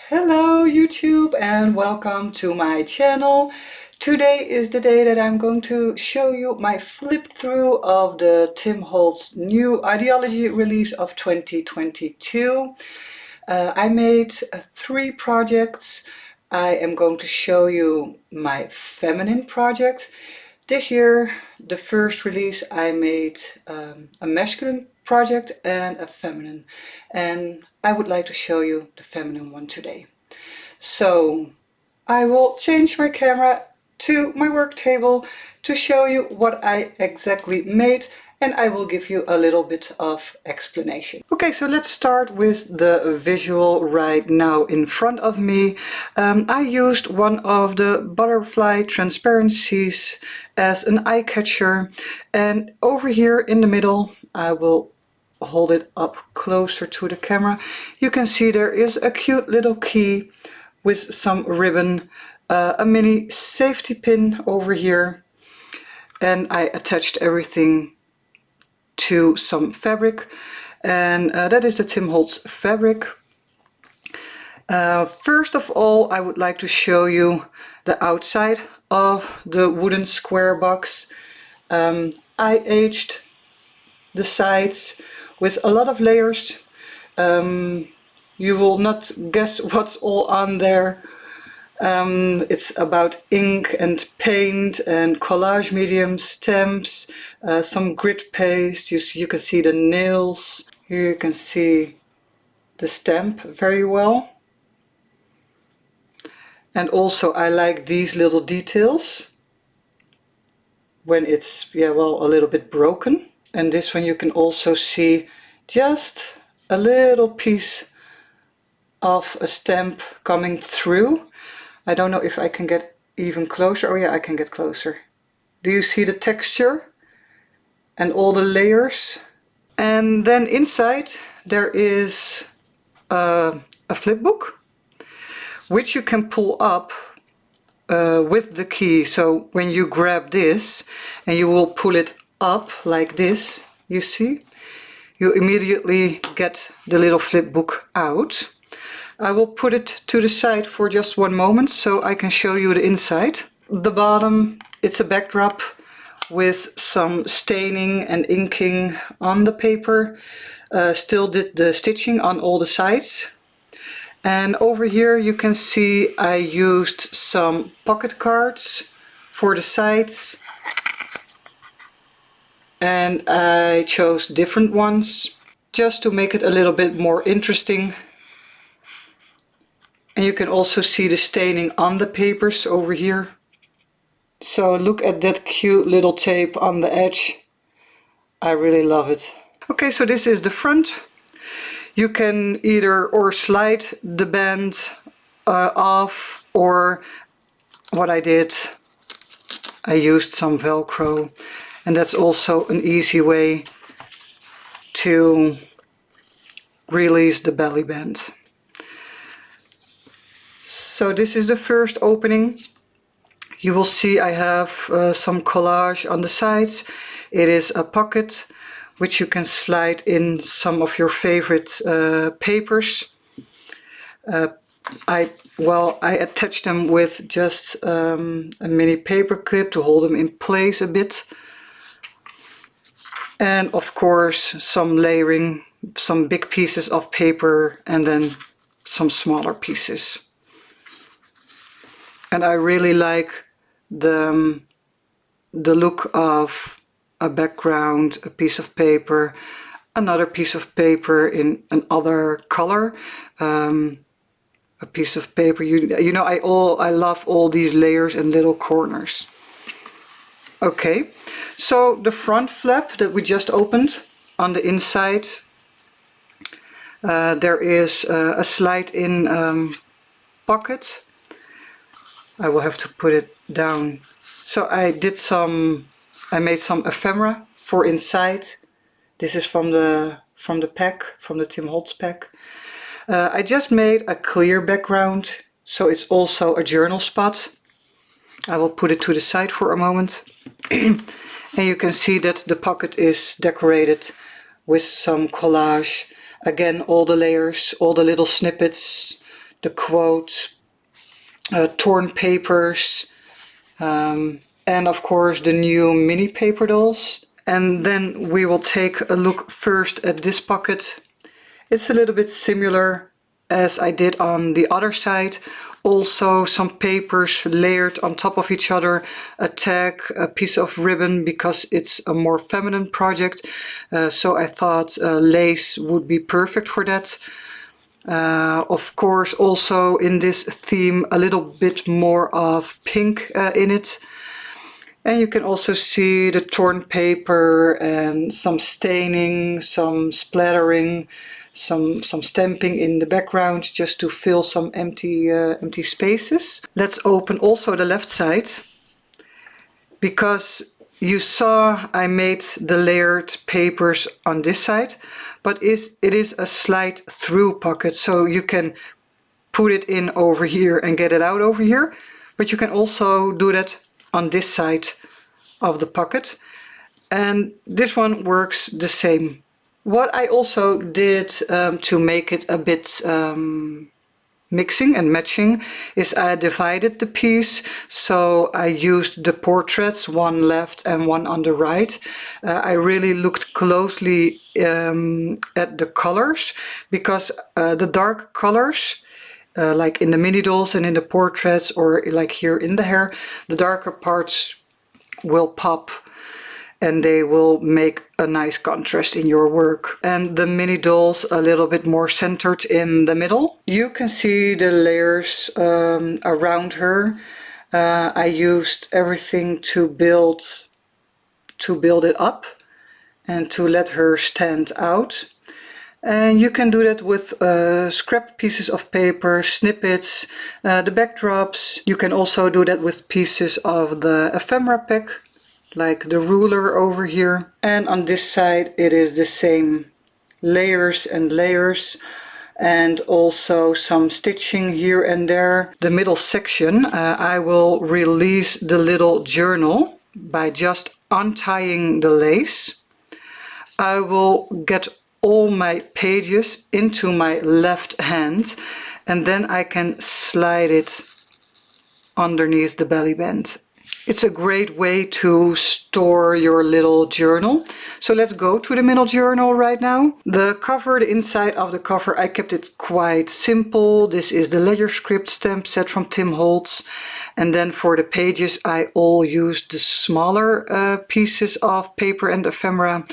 Hello YouTube and welcome to my channel. Today is the day that I'm going to show you my flip through of the Tim Holtz new ideology release of 2022. I made 3 projects. I am going to show you my feminine project. This year, the first release, I made a masculine project and a feminine, and I would like to show you the feminine one today. So I will change my camera to my work table to show you what I exactly made, and I will give you a little bit of explanation. Okay, so let's start with the visual right now in front of me. I used one of the butterfly transparencies as an eye catcher, and over here in the middle, I will hold it up closer to the camera. You can see there is a cute little key with some ribbon, a mini safety pin over here, and I attached everything to some fabric, and that is the Tim Holtz fabric. First of all, I would like to show you the outside of the wooden square box. I aged the sides with a lot of layers. You will not guess what's all on there. It's about ink and paint and collage medium, stamps, some grit paste. You can see the nails. Here you can see the stamp very well. And also I like these little details when it's, a little bit broken. And this one you can also see just a little piece of a stamp coming through. I don't know if I can get even closer. Oh yeah, I can get closer. Do you see the texture and all the layers? And then inside there is a flip book, which you can pull up with the key. So when you grab this and you will pull it up like this, you see, you immediately get the little flip book out. I will put it to the side for just one moment so I can show you the inside. The bottom, it's a backdrop with some staining and inking on the paper. Still did the stitching on all the sides. And over here you can see I used some pocket cards for the sides. And I chose different ones just to make it a little bit more interesting. And you can also see the staining on the papers over here. So look at that cute little tape on the edge. I really love it. Okay, so this is the front. You can either slide the band off, or what I did, I used some Velcro, and that's also an easy way to release the belly band. So this is the first opening. You will see I have some collage on the sides. It is a pocket which you can slide in some of your favorite papers. I attached them with just a mini paper clip to hold them in place a bit. And of course some layering, some big pieces of paper and then some smaller pieces. And I really like the look of a background, a piece of paper, another piece of paper in another color, a piece of paper. You know, I love all these layers and little corners. Okay, so the front flap that we just opened, on the inside there is a slide-in pocket. I will have to put it down. So I made some ephemera for inside. This is from the pack, from the Tim Holtz pack. I just made a clear background, so it's also a journal spot. I will put it to the side for a moment. And you can see that the pocket is decorated with some collage. Again, all the layers, all the little snippets the quotes, torn papers, and of course the new mini paper dolls. And then we will take a look first at this pocket. It's a little bit similar as I did on the other side. Also some papers layered on top of each other, a tag, a piece of ribbon, because it's a more feminine project. So I thought lace would be perfect for that. Of course, also in this theme, a little bit more of pink in it. And you can also see the torn paper and some staining, some splattering, some stamping in the background just to fill some empty spaces. Let's open also the left side, because you saw I made the layered papers on this side, but it is a slide through pocket, so you can put it in over here and get it out over here, but you can also do that on this side of the pocket, and this one works the same. What I also did to make it a bit mixing and matching is I divided the piece, so I used the portraits, one left and one on the right. I really looked closely at the colors, because the dark colors, like in the mini dolls and in the portraits, or like here in the hair, the darker parts will pop and they will make a nice contrast in your work. And the mini dolls a little bit more centered in the middle. You can see the layers around her. I used everything to build it up and to let her stand out. And you can do that with scrap pieces of paper, snippets, the backdrops. You can also do that with pieces of the ephemera pack, like the ruler over here. And on this side it is the same, layers and layers, and also some stitching here and there. The middle section, I will release the little journal by just untying the lace. I will get all my pages into my left hand, and then I can slide it underneath the belly band. It's a great way to store your little journal. So let's go to the middle journal right now. The cover, the inside of the cover, I kept it quite simple. This is the Ledger Script stamp set from Tim Holtz. And then for the pages, I all used the smaller pieces of paper and ephemera.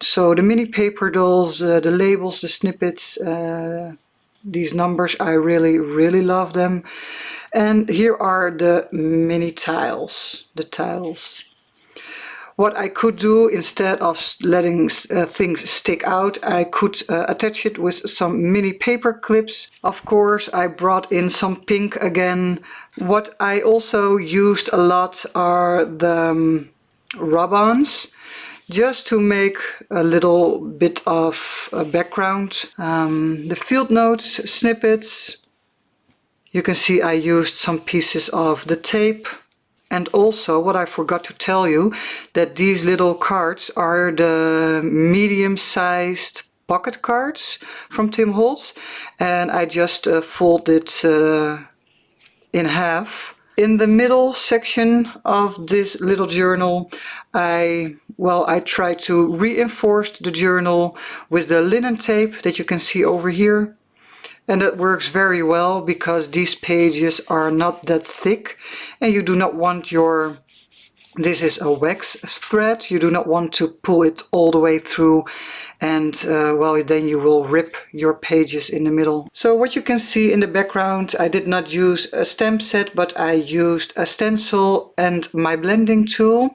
So the mini paper dolls, the labels, the snippets, these numbers, I really love them. And here are the mini tiles, the tiles. What I could do, instead of letting things stick out, I could attach it with some mini paper clips. Of course, I brought in some pink again. What I also used a lot are the rub-ons, just to make a little bit of a background. The field notes, snippets. You can see I used some pieces of the tape. And also, what I forgot to tell you, that these little cards are the medium-sized pocket cards from Tim Holtz. And I just folded in half. In the middle section of this little journal, I tried to reinforce the journal with the linen tape that you can see over here. And that works very well, because these pages are not that thick, and you do not want your, this is a wax thread, you do not want to pull it all the way through, and then you will rip your pages in the middle. So what you can see in the background, I did not use a stamp set, but I used a stencil and my blending tool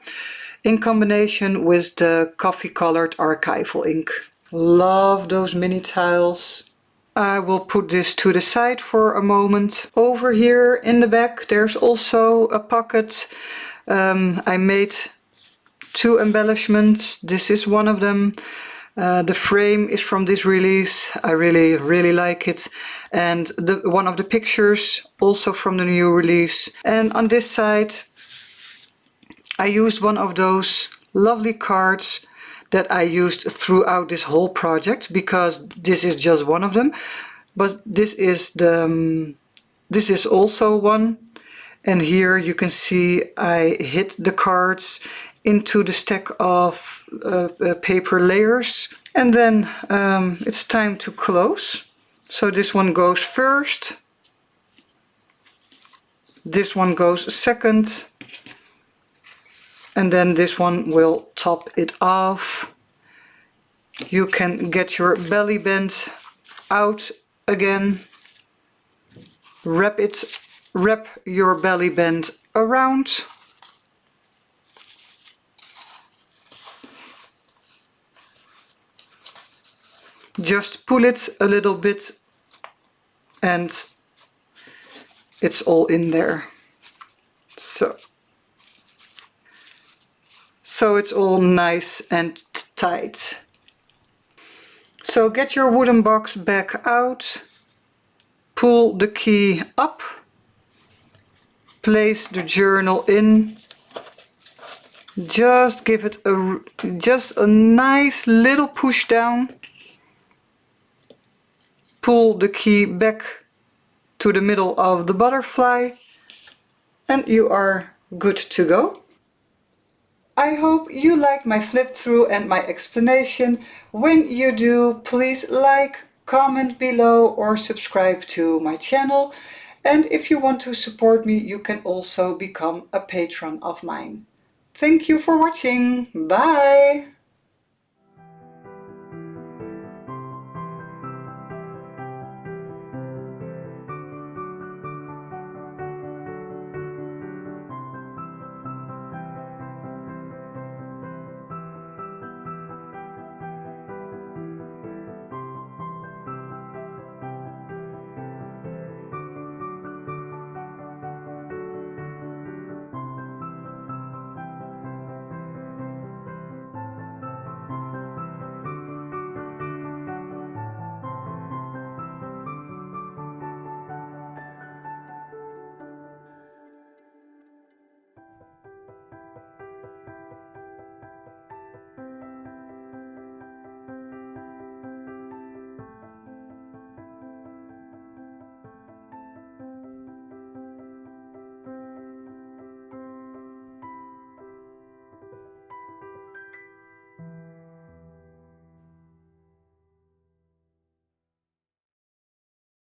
in combination with the coffee colored archival ink. Love those mini tiles. I will put this to the side for a moment. Over here in the back there's also a pocket. I made two embellishments. This is one of them. The frame is from this release. I really like it. And one of the pictures also from the new release. And on this side I used one of those lovely cards that I used throughout this whole project, because this is just one of them. But this is the This is also one. And here you can see I hid the cards into the stack of paper layers. And then it's time to close. So this one goes first. This one goes second. And then this one will top it off. You can get your belly band out again. Wrap your belly band around. Just pull it a little bit and it's all in there. So it's all nice and tight. So get your wooden box back out. Pull the key up. Place the journal in. Just give it a nice little push down. Pull the key back to the middle of the butterfly and you are good to go. I hope you liked my flip through and my explanation. When you do, please like, comment below or subscribe to my channel. And if you want to support me, you can also become a patron of mine. Thank you for watching. Bye!